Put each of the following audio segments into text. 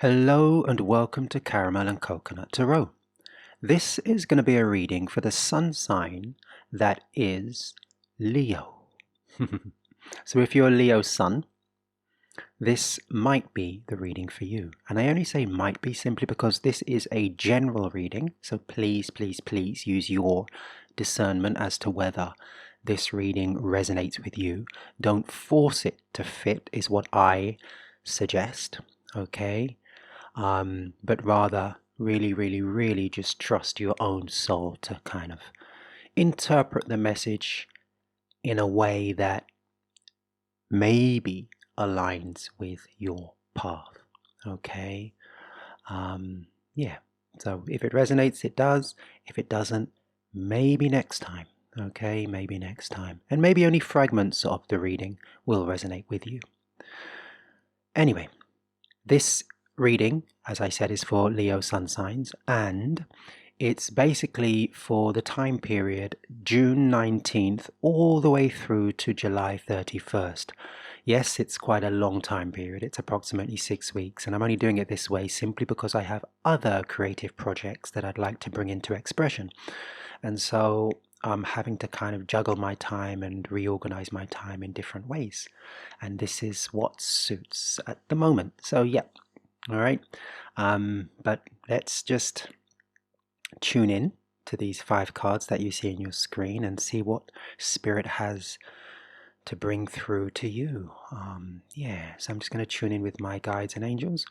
Hello and welcome to Caramel and Coconut Tarot. This is going to be a reading for the sun sign that is Leo. So if you're a Leo sun, this might be the reading for you. And I only say might be simply because this is a general reading. So please, please, please use your discernment as to whether this reading resonates with you. Don't force it to fit is what I suggest. Okay? But rather really just trust your own soul to kind of interpret the message in a way that maybe aligns with your path. Okay. Yeah, so if it resonates, it does. If it doesn't, maybe next time. Okay, maybe next time, and maybe only fragments of the reading will resonate with you. Anyway, this reading, as I said, is for Leo sun signs, and it's basically for the time period June 19th all the way through to July 31st. Yes, it's quite a long time period. It's approximately 6 weeks, and I'm only doing it this way simply because I have other creative projects that I'd like to bring into expression. And so I'm having to kind of juggle my time and reorganize my time in different ways. And this is what suits at the moment. So yeah, all right. But let's just tune in to these 5 cards that you see in your screen and see what Spirit has to bring through to you. Yeah, so I'm just going to tune in with my guides and angels,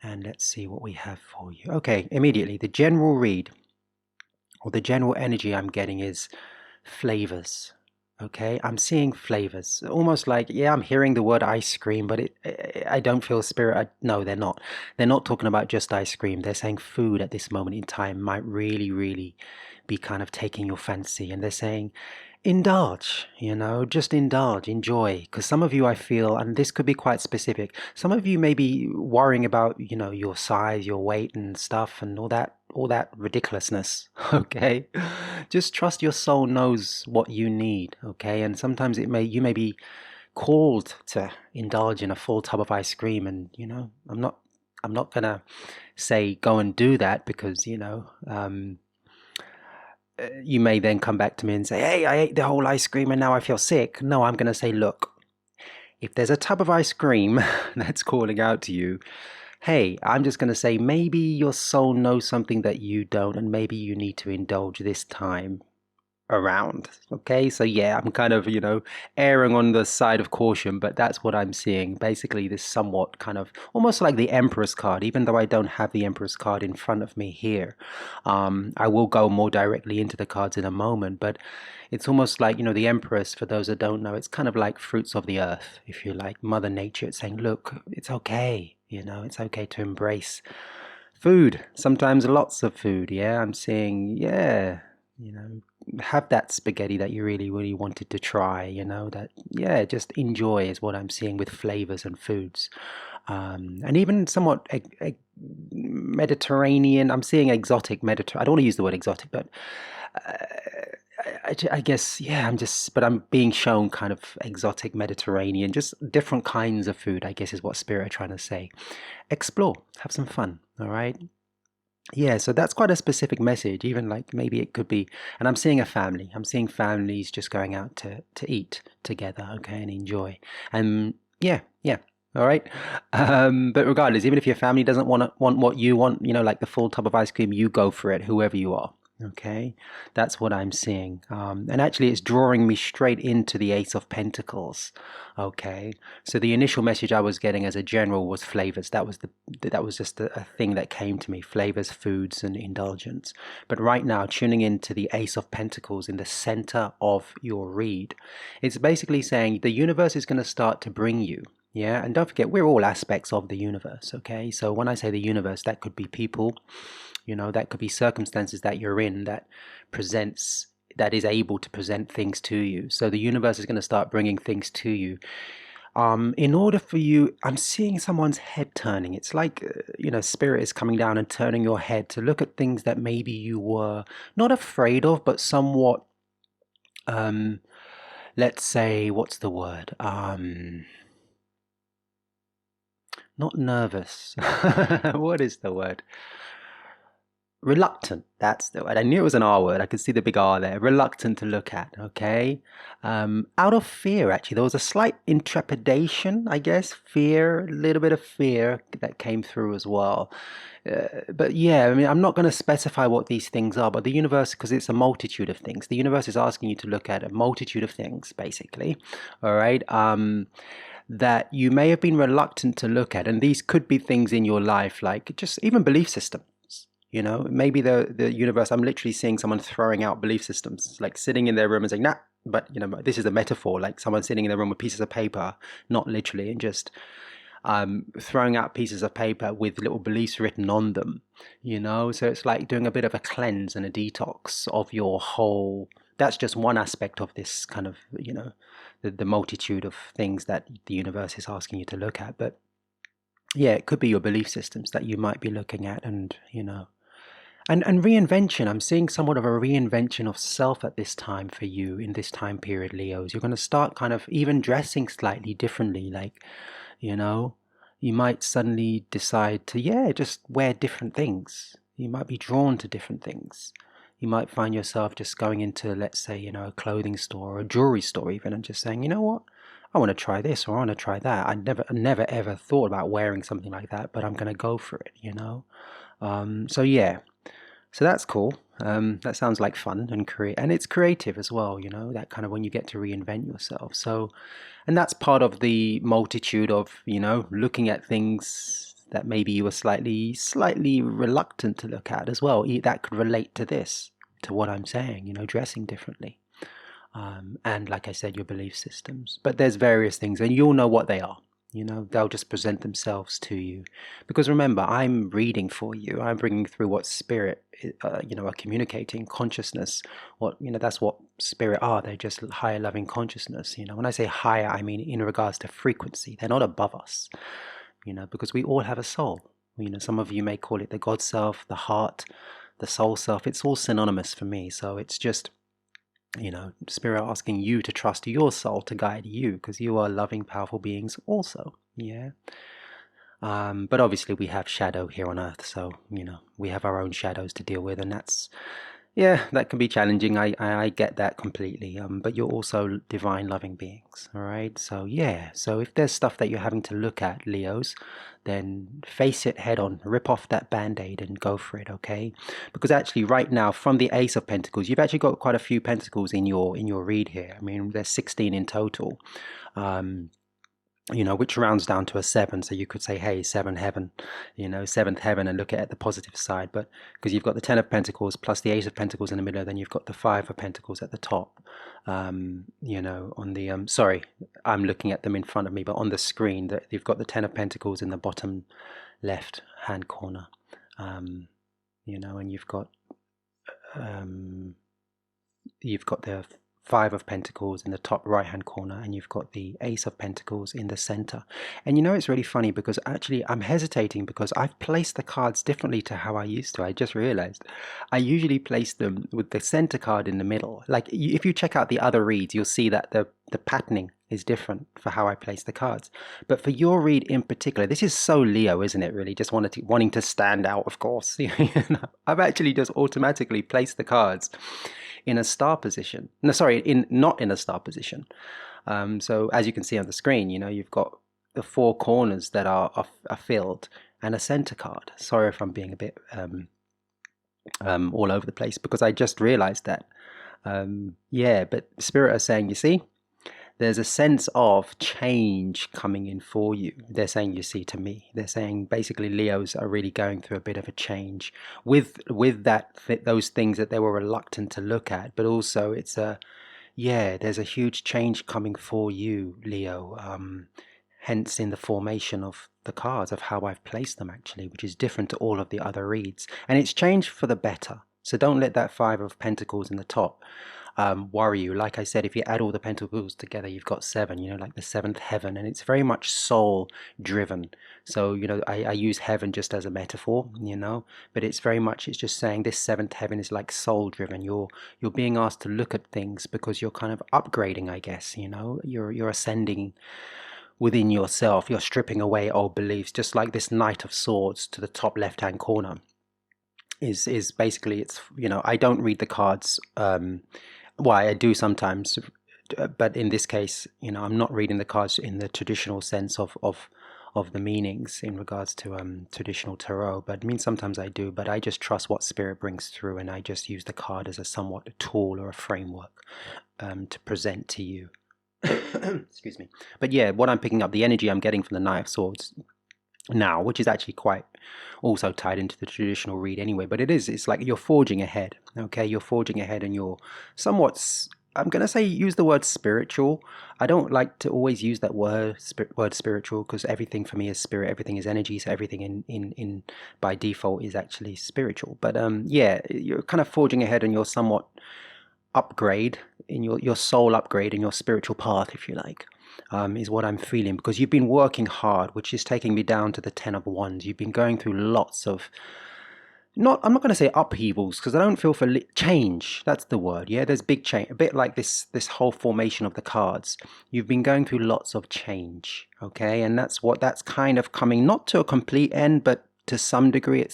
and let's see what we have for you. Okay, immediately, the general read, or the general energy I'm getting is flavors. Okay, I'm seeing flavors, almost like, yeah, I'm hearing the word ice cream, but I don't feel Spirit. No, they're not. They're not talking about just ice cream. They're saying food at this moment in time might really be kind of taking your fancy, and they're saying indulge, just indulge, enjoy. Because some of you, I feel, and this could be quite specific, some of you may be worrying about, your size, your weight and stuff and all that ridiculousness. Okay, just trust your soul knows what you need. Okay, and sometimes you may be called to indulge in a full tub of ice cream, and I'm not gonna say go and do that, because you may then come back to me and say, hey, I ate the whole ice cream and now I feel sick. No, I'm going to say, look, if there's a tub of ice cream that's calling out to you, hey, I'm just going to say, maybe your soul knows something that you don't, and maybe you need to indulge this time around. Okay, so yeah, I'm kind of erring on the side of caution, but that's what I'm seeing. Basically, this somewhat kind of almost like the Empress card, even though I don't have the Empress card in front of me here. I will go more directly into the cards in a moment, but it's almost like, the Empress, for those that don't know, it's kind of like fruits of the earth, if you like, Mother Nature. It's saying, look, it's okay, it's okay to embrace food, sometimes lots of food. Yeah, I'm seeing, yeah, have that spaghetti that you really wanted to try, that, yeah, just enjoy is what I'm seeing with flavors and foods. And even somewhat Mediterranean. I'm seeing exotic Mediterranean. I don't want to use the word exotic, but I guess, yeah, but I'm being shown kind of exotic Mediterranean, just different kinds of food, I guess is what Spirit are trying to say. Explore, have some fun, all right? Yeah, so that's quite a specific message, even like maybe it could be, and I'm seeing a family. I'm seeing families just going out to eat together, okay, and enjoy. And yeah, all right. But regardless, even if your family doesn't want what you want, like the full tub of ice cream, you go for it, whoever you are. Okay, that's what I'm seeing. And actually, it's drawing me straight into the Ace of Pentacles. Okay, so the initial message I was getting as a general was flavors. That was just a thing that came to me: flavors, foods, and indulgence. But right now, tuning into the Ace of Pentacles in the center of your read, it's basically saying the universe is going to start to bring you. Yeah, and don't forget, we're all aspects of the universe, okay? So when I say the universe, that could be people, that could be circumstances that you're in that is able to present things to you. So the universe is going to start bringing things to you. In order for you, I'm seeing someone's head turning. It's like, Spirit is coming down and turning your head to look at things that maybe you were not afraid of, but somewhat, let's say, what's the word? Not nervous. What is the word? Reluctant, that's the word. I knew it was an R word. I could see the big R there. Reluctant to look at, okay? Out of fear, actually. There was a slight intrepidation, I guess. Fear, a little bit of fear that came through as well. But yeah, I mean, I'm not going to specify what these things are, but the universe, because it's a multitude of things, the universe is asking you to look at a multitude of things, basically. All right? That you may have been reluctant to look at. And these could be things in your life, like just even belief systems. You know, maybe the universe, I'm literally seeing someone throwing out belief systems, like sitting in their room and saying, nah, but you know, this is a metaphor, like someone sitting in their room with pieces of paper, not literally, and just throwing out pieces of paper with little beliefs written on them, you know? So it's like doing a bit of a cleanse and a detox of your whole, that's just one aspect of this kind of, you know, the multitude of things that the universe is asking you to look at. But yeah, it could be your belief systems that you might be looking at, and, you know, and reinvention. I'm seeing somewhat of a reinvention of self at this time for you in this time period, Leos. You're going to start kind of even dressing slightly differently. Like, you know, you might suddenly decide to, yeah, just wear different things. You might be drawn to different things. You might find yourself just going into, let's say, you know, a clothing store or a jewelry store even, and just saying, you know what? I want to try this or I want to try that. I never ever thought about wearing something like that, but I'm going to go for it, you know? So yeah, so that's cool. That sounds like fun and it's creative as well, you know, that kind of when you get to reinvent yourself. So, and that's part of the multitude of, you know, looking at things that maybe you were slightly reluctant to look at as well. That could relate to this, to what I'm saying, you know, dressing differently. And like I said, your belief systems. But there's various things, and you'll know what they are. You know, they'll just present themselves to you. Because remember, I'm reading for you. I'm bringing through what spirit, you know, are communicating, consciousness. What, you know, that's what spirit are. They're just higher loving consciousness. You know, when I say higher, I mean in regards to frequency. They're not above us, you know, because we all have a soul. You know, some of you may call it the God self, the heart, the soul self. It's all synonymous for me. So it's just, you know, spirit asking you to trust your soul to guide you, because you are loving, powerful beings also. Yeah. But obviously we have shadow here on earth, so, you know, we have our own shadows to deal with, and that's, yeah, that can be challenging. I get that completely. But you're also divine loving beings, all right? So yeah, so if there's stuff that you're having to look at, Leos, then face it head on, rip off that band-aid and go for it, okay? Because actually right now, from the Ace of Pentacles, you've actually got quite a few pentacles in your read here. I mean, there's 16 in total. You know, which rounds down to a 7. So you could say, hey, 7 heaven, you know, 7th heaven, and look at the positive side. But because you've got the 10 of Pentacles plus the Ace of Pentacles in the middle, then you've got the 5 of Pentacles at the top. You know, on the, sorry, I'm looking at them in front of me, but on the screen, that you've got the 10 of Pentacles in the bottom left hand corner. You know, and you've got the 5 of Pentacles in the top right hand corner, and you've got the Ace of Pentacles in the center. And you know, it's really funny because actually I'm hesitating because I've placed the cards differently to how I used to. I just realized I usually place them with the center card in the middle. Like if you check out the other reads, you'll see that the patterning is different for how I place the cards. But for your read in particular, this is so Leo, isn't it, really? Just wanting to stand out, of course. You know, I've actually just automatically placed the cards in a star position. No, sorry, not in a star position. So as you can see on the screen, you know, you've got the 4 corners that are filled and a center card. Sorry if I'm being a bit all over the place, because I just realized that. Yeah, but Spirit are saying, you see, there's a sense of change coming in for you. They're saying, you see, to me, they're saying basically Leos are really going through a bit of a change with those things that they were reluctant to look at. But also it's there's a huge change coming for you, Leo. Hence in the formation of the cards, of how I've placed them actually, which is different to all of the other reads. And it's changed for the better. So don't let that 5 of Pentacles in the top worry you. Like I said, if you add all the pentacles together, you've got 7, you know, like the 7th heaven, and it's very much soul driven. So, you know, I use heaven just as a metaphor, you know, but it's very much, it's just saying this 7th heaven is like soul driven. You're being asked to look at things because you're kind of upgrading, I guess, you know, you're ascending within yourself. You're stripping away old beliefs, just like this Knight of Swords to the top left-hand corner is basically, it's, you know, I don't read the cards. Well, I do sometimes, but in this case, you know, I'm not reading the cards in the traditional sense of the meanings in regards to traditional tarot. But I mean, sometimes I do, but I just trust what spirit brings through, and I just use the card as a somewhat a tool or a framework to present to you. Excuse me. But yeah, what I'm picking up, the energy I'm getting from the Knight of Swords now, which is actually quite also tied into the traditional read anyway, but it's like you're forging ahead. Okay, you're forging ahead, and you're somewhat, I'm going to say, use the word spiritual. I don't like to always use that word spiritual, because everything for me is spirit, everything is energy, so everything in by default is actually spiritual. But yeah, you're kind of forging ahead, and you're somewhat upgrade in your soul upgrade in your spiritual path, if you like, is what I'm feeling, because you've been working hard, which is taking me down to the 10 of Wands. You've been going through lots of, I'm not going to say upheavals, because I don't feel for change. That's the word. Yeah, there's big change, a bit like this whole formation of the cards. You've been going through lots of change, okay, and that's kind of coming not to a complete end, but to some degree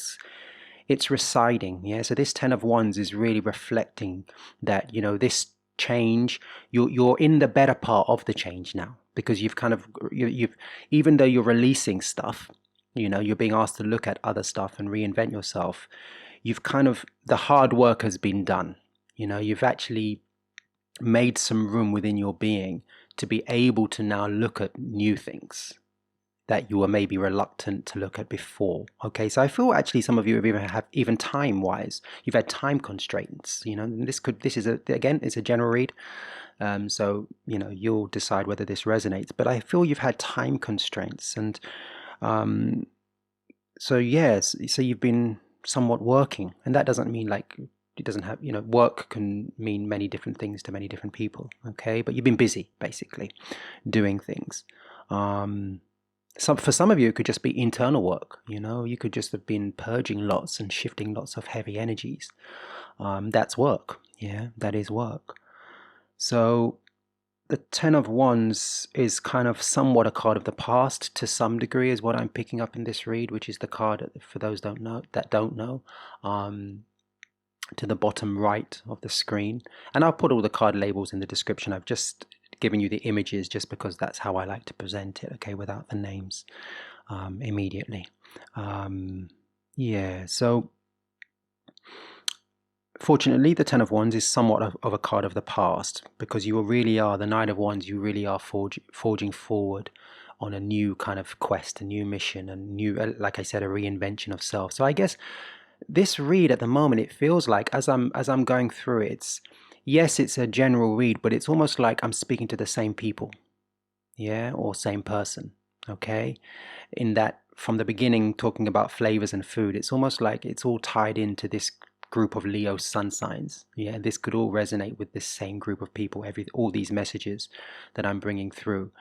it's residing. Yeah, so this 10 of Wands is really reflecting that, you know, this change, you're in the better part of the change now, because you've kind of you've even though you're releasing stuff, you know, you're being asked to look at other stuff and reinvent yourself. You've kind of, the hard work has been done. You know, you've actually made some room within your being to be able to now look at new things that you were maybe reluctant to look at before. Okay, so I feel actually some of you have even time-wise, you've had time constraints. You know, this is again, it's a general read, so you know, you'll decide whether this resonates. But I feel you've had time constraints, and so yes, so you've been somewhat working, and that doesn't mean like, it doesn't have, you know, work can mean many different things to many different people. Okay, but you've been busy basically doing things. For some of you, it could just be internal work. You know, you could just have been purging lots and shifting lots of heavy energies. That's work. Yeah, that is work. So the 10 of Wands is kind of somewhat a card of the past to some degree, is what I'm picking up in this read, which is the card, for those that don't know, to the bottom right of the screen. And I'll put all the card labels in the description. I've just given you the images just because that's how I like to present it, okay, without the names immediately. Yeah, so fortunately, the 10 of Wands is somewhat of a card of the past, because you really are, the 9 of Wands, you really are forging forward on a new kind of quest, a new mission, a new, like I said, a reinvention of self. So I guess this read at the moment, it feels like, as I'm going through it, yes, it's a general read, but it's almost like I'm speaking to the same people, yeah, or same person, okay? In that, from the beginning, talking about flavors and food, it's almost like it's all tied into this group of Leo sun signs. Yeah, this could all resonate with this same group of people. All these messages that I'm bringing through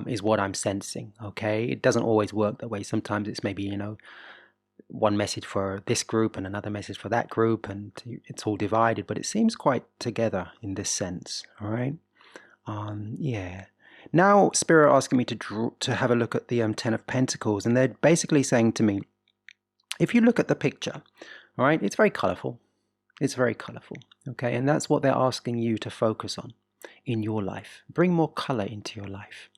is what I'm sensing, okay? It doesn't always work that way. Sometimes it's maybe, you know, one message for this group and another message for that group, and it's all divided, but it seems quite together in this sense. All right. Yeah, now Spirit are asking me to have a look at the 10 of Pentacles, and they're basically saying to me, if you look at the picture, all right, it's very colorful, okay, and that's what they're asking you to focus on in your life. Bring more color into your life.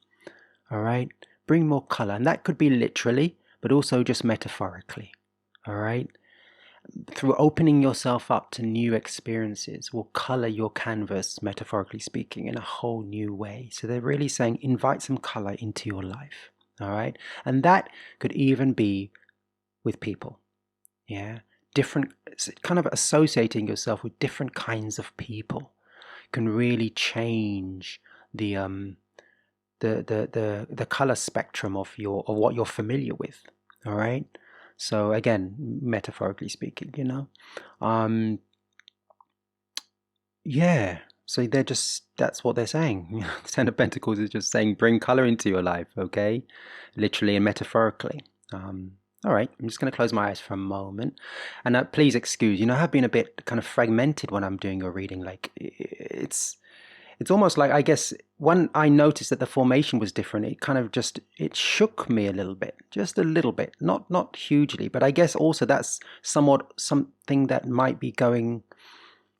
All right, bring more color, and that could be literally, but also just metaphorically. All right, through opening yourself up to new experiences will color your canvas, metaphorically speaking, in a whole new way. So they're really saying, invite some color into your life. All right, and that could even be with people. Yeah, different, kind of associating yourself with different kinds of people can really change the color spectrum of what you're familiar with. All right. So again, metaphorically speaking, you know, yeah. So that's what they're saying. The 10 of Pentacles is just saying, bring color into your life, okay? Literally and metaphorically. All right, I'm just going to close my eyes for a moment. And please excuse, you know, I have been a bit kind of fragmented when I'm doing your reading. Like, it's almost like, I guess, when I noticed that the formation was different, it kind of just, it shook me a little bit, just a little bit, not hugely, but I guess also that's somewhat something that might be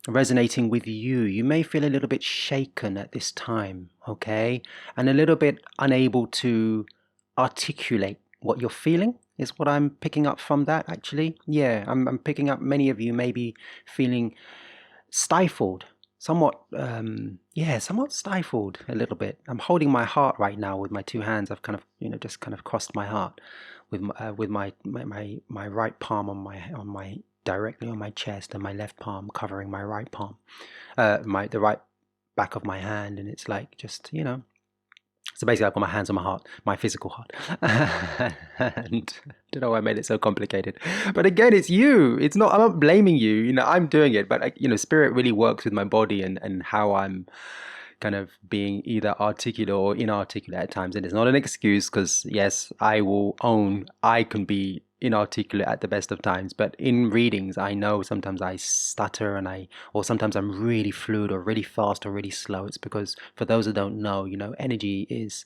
resonating with you. You may feel a little bit shaken at this time, okay? And a little bit unable to articulate what you're feeling is what I'm picking up from that, actually. Yeah, I'm picking up many of you may be feeling stifled, somewhat, yeah, somewhat stifled a little bit. I'm holding my heart right now with my two hands. I've kind of, just kind of crossed my heart with my right palm on my directly on my chest, and my left palm covering my right palm, the right back of my hand, and it's like just so basically I've got my hands on my heart, my physical heart. And I don't know why I made it so complicated. But again, it's you. It's not, I'm not blaming you. I'm doing it. But, spirit really works with my body and how I'm kind of being either articulate or inarticulate at times. And it's not an excuse because, yes, I will own I can be inarticulate at the best of times. But in readings, I know sometimes I stutter or sometimes I'm really fluid or really fast or really slow. It's because, for those that don't know, energy is,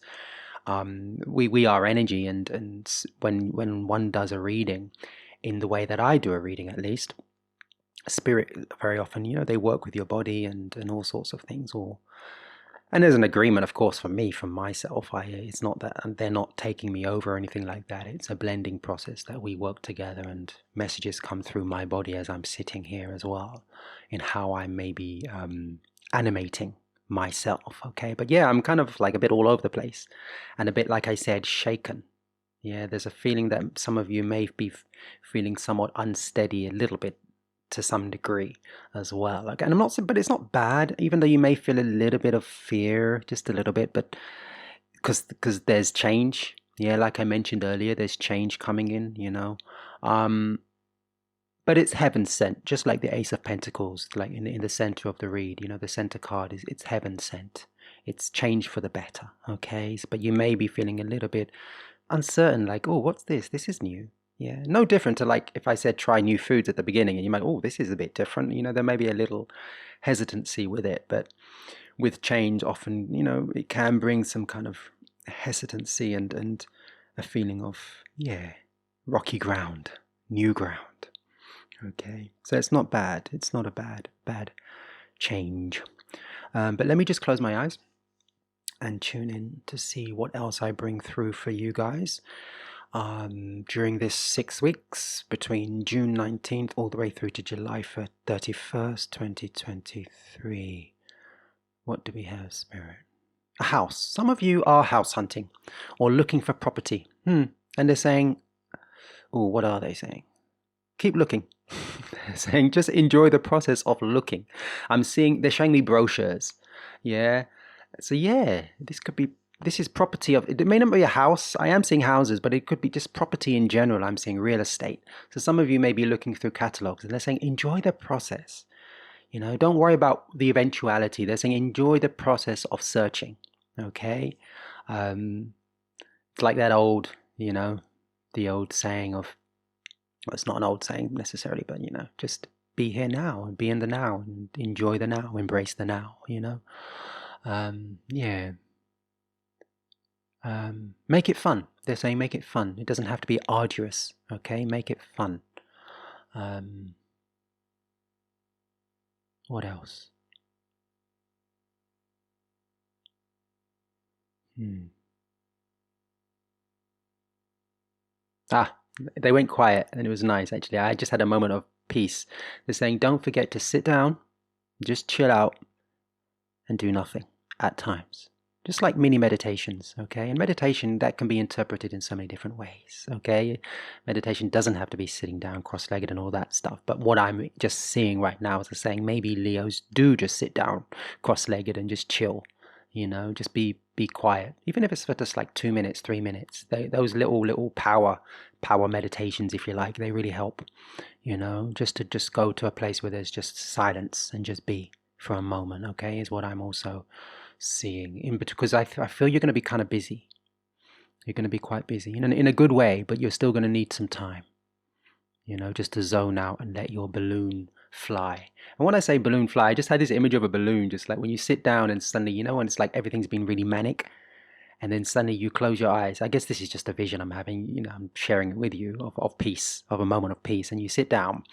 we are energy. And when one does a reading, in the way that I do a reading at least, spirit very often, they work with your body and all sorts of things, and there's an agreement, of course, from myself. It's not that they're not taking me over or anything like that. It's a blending process that we work together, and messages come through my body as I'm sitting here as well, in how I may be animating myself. Okay, but yeah, I'm kind of like a bit all over the place, and a bit, like I said, shaken. Yeah, there's a feeling that some of you may be feeling somewhat unsteady a little bit, to some degree as well. Like, and I'm not saying, but it's not bad, even though you may feel a little bit of fear, just a little bit, but because there's change. Yeah, like I mentioned earlier, there's change coming in. But it's heaven sent, just like the Ace of Pentacles, like in the center of the read. The center card it's heaven sent. It's change for the better. Okay, but you may be feeling a little bit uncertain, like, oh, what's this? This is new. Yeah, no different to, like, if I said try new foods at the beginning and you might, oh, this is a bit different. There may be a little hesitancy with it, but with change, often, it can bring some kind of hesitancy and a feeling of, yeah, rocky ground, new ground. Okay, so it's not bad. It's not a bad change. But let me just close my eyes and tune in to see what else I bring through for you guys. During this 6 weeks, between June 19th all the way through to July 31st, 2023. What do we have, Spirit? A house. Some of you are house hunting or looking for property. And they're saying, oh, what are they saying? Keep looking. Saying just enjoy the process of looking. They're showing me brochures. Yeah. So yeah, this is property it may not be a house. I am seeing houses, but it could be just property in general. I'm seeing real estate. So some of you may be looking through catalogs and they're saying, enjoy the process. Don't worry about the eventuality. They're saying, enjoy the process of searching. Okay. It's like that old, the old saying of, well, it's not an old saying necessarily, but, just be here now and be in the now and enjoy the now, embrace the now, yeah. Make it fun. They're saying make it fun. It doesn't have to be arduous. Okay, make it fun. What else? They went quiet and it was nice, actually. I just had a moment of peace. They're saying don't forget to sit down, just chill out and do nothing at times. Just like mini meditations, okay? And meditation, that can be interpreted in so many different ways, okay? Meditation doesn't have to be sitting down cross-legged and all that stuff. But what I'm just seeing right now is saying maybe Leos do just sit down cross-legged and just chill, just be quiet. Even if it's for just like 2 minutes, 3 minutes. Those little power meditations, if you like, they really help, just to go to a place where there's just silence and just be for a moment, okay, is what I'm also seeing, because I feel you're going to be kind of busy. You're going to be quite busy, in a good way, but you're still going to need some time, just to zone out and let your balloon fly. And when I say balloon fly, I just had this image of a balloon, just like when you sit down and suddenly, when it's like everything's been really manic, and then suddenly you close your eyes. I guess this is just a vision I'm having, I'm sharing it with you of peace, of a moment of peace. And you sit down,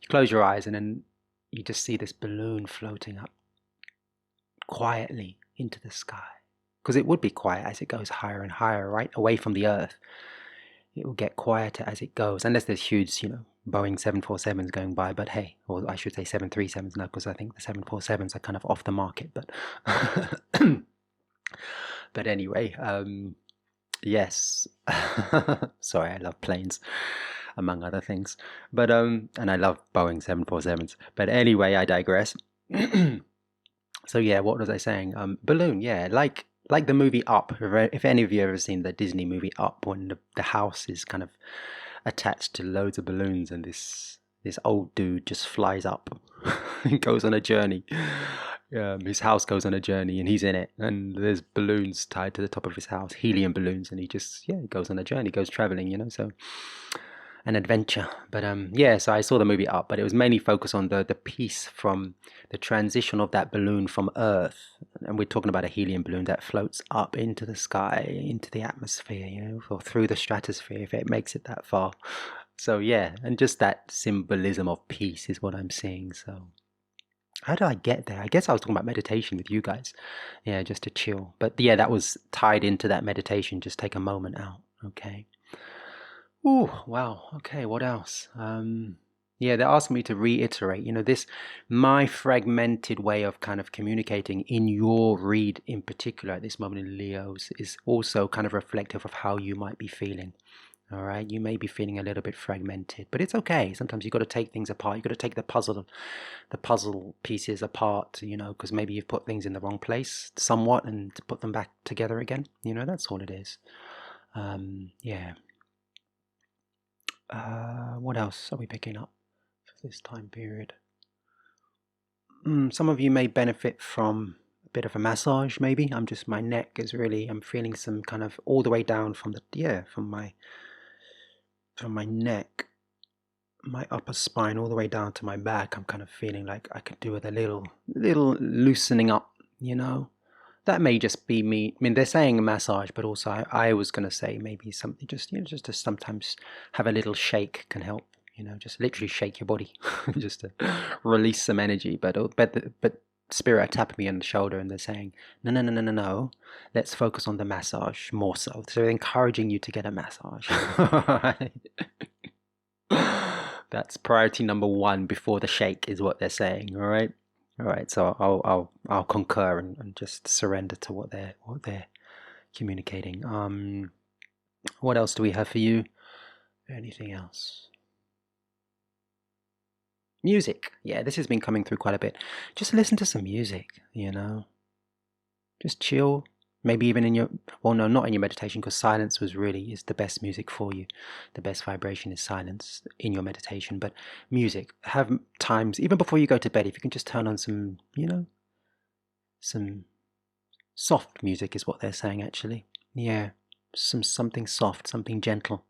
you close your eyes, and then you just see this balloon floating up quietly into the sky. Because it would be quiet as it goes higher and higher, right? Away from the earth. It will get quieter as it goes, unless there's huge, Boeing 747s going by, but hey, or I should say 737s now, because I think the 747s are kind of off the market, but but anyway, yes. Sorry, I love planes, among other things, but and I love Boeing 747s, but anyway, I digress. So yeah, what was I saying? Balloon, yeah, like the movie Up. If any of you have ever seen the Disney movie Up, when the house is kind of attached to loads of balloons, and this old dude just flies up and goes on a journey. His house goes on a journey, and he's in it, and there's balloons tied to the top of his house, helium balloons, and he just goes on a journey, goes traveling, so an adventure. But so I saw the movie Up, but it was mainly focused on the piece from the transition of that balloon from Earth, and we're talking about a helium balloon that floats up into the sky, into the atmosphere, or through the stratosphere if it makes it that far. So yeah, and just that symbolism of peace is what I'm seeing. So how did I get there? I guess I was talking about meditation with you guys. Yeah, just to chill. But yeah, that was tied into that meditation. Just take a moment out. Okay. Oh, wow. Okay, what else? Yeah, they're asking me to reiterate, my fragmented way of kind of communicating in your read in particular at this moment in Leo's is also kind of reflective of how you might be feeling. All right, you may be feeling a little bit fragmented, but it's okay. Sometimes you've got to take things apart. You've got to take the puzzle pieces apart, because maybe you've put things in the wrong place somewhat, and to put them back together again. That's all it is. Yeah. What else are we picking up for this time period? Some of you may benefit from a bit of a massage, maybe. My neck is really, I'm feeling some kind of all the way down from my neck, my upper spine, all the way down to my back. I'm kind of feeling like I could do with a little loosening up, That may just be me. I mean, they're saying a massage, but also I was going to say maybe something just, just to sometimes have a little shake can help, just literally shake your body just to release some energy. But Spirit are tapping me on the shoulder, and they're saying, no, let's focus on the massage more so. So they're encouraging you to get a massage. That's priority number one before the shake is what they're saying. All right, so I'll concur and just surrender to what they're communicating. What else do we have for you? Anything else? Music. Yeah, this has been coming through quite a bit. Just listen to some music, Just chill. Maybe even not in your meditation, because silence is the best music for you. The best vibration is silence in your meditation. But music, have times, even before you go to bed, if you can just turn on some, some soft music is what they're saying, actually. Yeah, something soft, something gentle.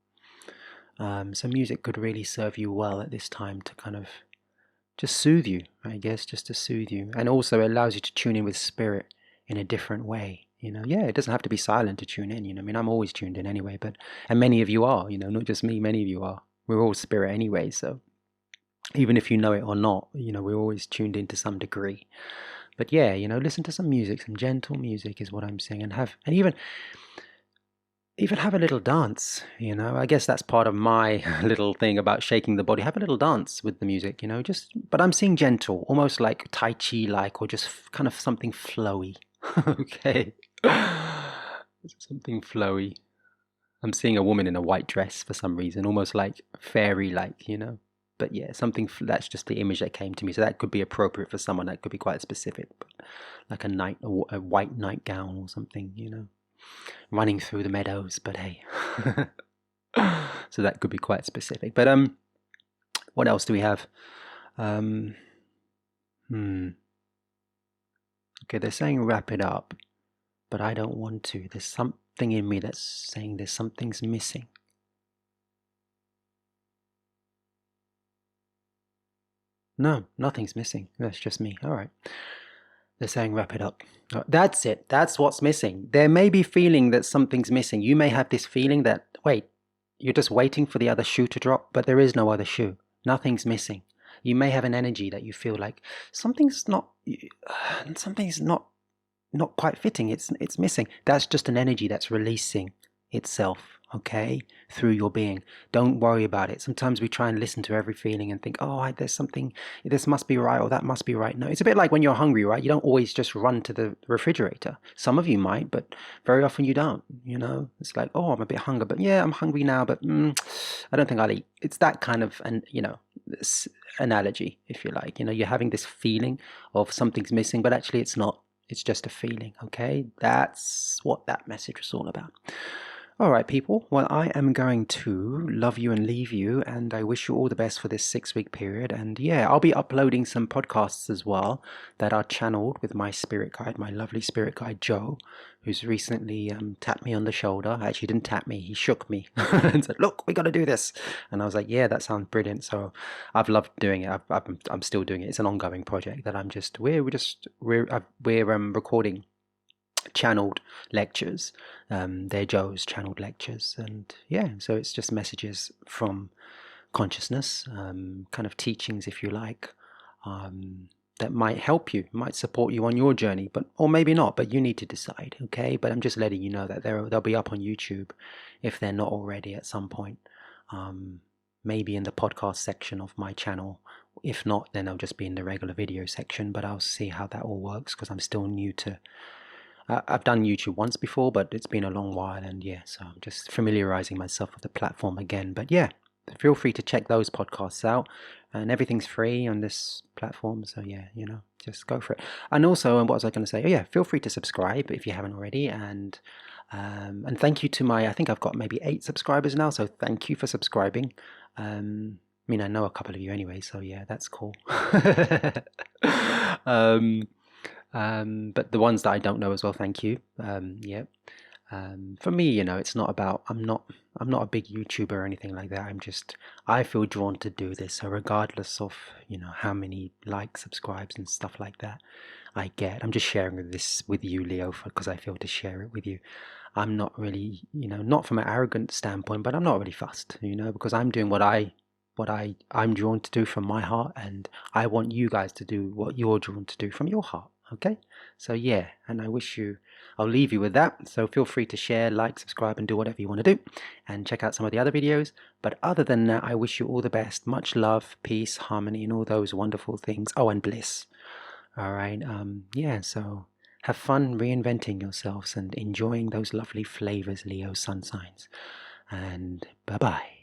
So music could really serve you well at this time to kind of just soothe you, I guess, just to soothe you. And also it allows you to tune in with spirit in a different way. It doesn't have to be silent to tune in. I mean, I'm always tuned in anyway, and many of you are, not just me, many of you are. We're all spirit anyway, so even if you know it or not, we're always tuned in to some degree. But yeah, listen to some music, some gentle music is what I'm saying, and even have a little dance. I guess that's part of my little thing about shaking the body. Have a little dance with the music, but I'm seeing gentle, almost like Tai Chi like, or just kind of something flowy. Okay. Something flowy. I'm seeing a woman in a white dress for some reason, almost like fairy like, But yeah, that's just the image that came to me. So that could be appropriate for someone. That could be quite specific, but like a white nightgown or something, running through the meadows. But hey, so that could be quite specific. But what else do we have? Okay, they're saying wrap it up, but I don't want to. There's something in me that's saying there's something's missing. No, nothing's missing. That's just me. All right. They're saying wrap it up. That's it. That's what's missing. There may be feeling that something's missing. You may have this feeling that, wait, you're just waiting for the other shoe to drop, but there is no other shoe. Nothing's missing. You may have an energy that you feel like something's not, something's not quite fitting. It's missing. That's just an energy that's releasing itself, okay, through your being. Don't worry about it. Sometimes we try and listen to every feeling and think, oh, there's something, this must be right or that must be right. No, it's a bit like when you're hungry, right? You don't always just run to the refrigerator. Some of you might, but very often you don't. It's like, oh, I'm a bit hungry, but yeah, I'm hungry now, but I don't think I'll eat. It's that kind of, and this analogy, if you like. You're having this feeling of something's missing, but actually it's not. It's just a feeling, okay? That's what that message was all about. All right, people. Well, I am going to love you and leave you, and I wish you all the best for this 6-week period. And yeah, I'll be uploading some podcasts as well that are channeled with my spirit guide, my lovely spirit guide, Joe, who's recently tapped me on the shoulder. Actually, he didn't tap me, he shook me and said, look, we got to do this. And I was like, yeah, that sounds brilliant. So I've loved doing it. I'm still doing it. It's an ongoing project that we're recording channeled lectures. They're Joe's channeled lectures, and yeah, so it's just messages from consciousness, kind of teachings, if you like, that might help you, might support you on your journey, or maybe not, but you need to decide, okay? But I'm just letting you know that they'll be up on YouTube if they're not already at some point, maybe in the podcast section of my channel. If not, then they'll just be in the regular video section, but I'll see how that all works, because I'm still new to I've done YouTube once before, but it's been a long while, and yeah, so I'm just familiarizing myself with the platform again. But yeah, feel free to check those podcasts out, and everything's free on this platform, so yeah, just go for it. And also, what was I going to say? Oh yeah, feel free to subscribe if you haven't already, and thank you to I think I've got maybe 8 subscribers now, so thank you for subscribing. I know a couple of you anyway, so yeah, that's cool. But the ones that I don't know as well, thank you. Yeah. For me, it's not about, I'm not a big YouTuber or anything like that. I feel drawn to do this. So regardless of, how many likes, subscribes and stuff like that I get, I'm just sharing this with you, Leo, because I feel to share it with you. I'm not really, not from an arrogant standpoint, but I'm not really fussed, because I'm doing what I'm drawn to do from my heart, and I want you guys to do what you're drawn to do from your heart. Okay, so yeah, and I'll leave you with that. So feel free to share, like, subscribe, and do whatever you want to do, and check out some of the other videos. But other than that, I wish you all the best, much love, peace, harmony, and all those wonderful things. Oh, and bliss. All right, yeah, so have fun reinventing yourselves and enjoying those lovely flavors, Leo sun signs. And bye-bye.